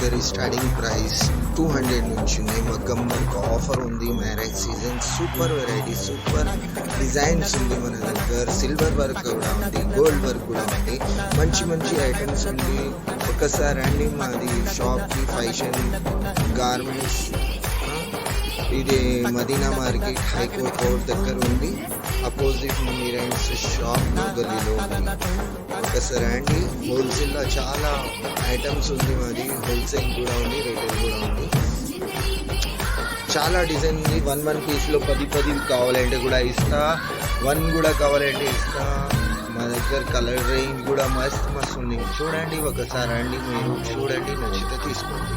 దగ్గర starting price 200 నుంచి ఉన్నాయి. మగ్గం వర్క్ ఆఫర్ ఉంది. Marriage season super variety, super designs ఉంది మన దగ్గర. సిల్వర్ వర్క్ కూడా ఉంది, గోల్డ్ వర్క్ కూడా ఉంది. మంచి మంచి ఐటమ్స్ ఉంది. ఒకసారి అండి మాది షాప్కి ఫ్యాషన్ గార్మెంట్స్, ఇది మదీనా మార్కెట్ హైకోర్ట్ రోడ్ దగ్గర ఉంది. అపోజిట్ మీరైన్స్ షాప్ గల్లీలో ఉంది. ఒకసారి అండి హోల్సేల్లో చాలా ఐటమ్స్ ఉంది. మాది హోల్సేల్ కూడా ఉంది, రిటైల్ కూడా ఉంది. చాలా డిజైన్ ఉంది. 1 పీస్లో 10 కావాలంటే కూడా ఇస్తా, 1 కూడా కావాలంటే ఇస్తా. మా దగ్గర కలర్ రేంజ్ కూడా మస్తు ఉంది. చూడండి ఒకసారి అండి, మీరు చూడండి, నచ్చితే తీసుకోండి.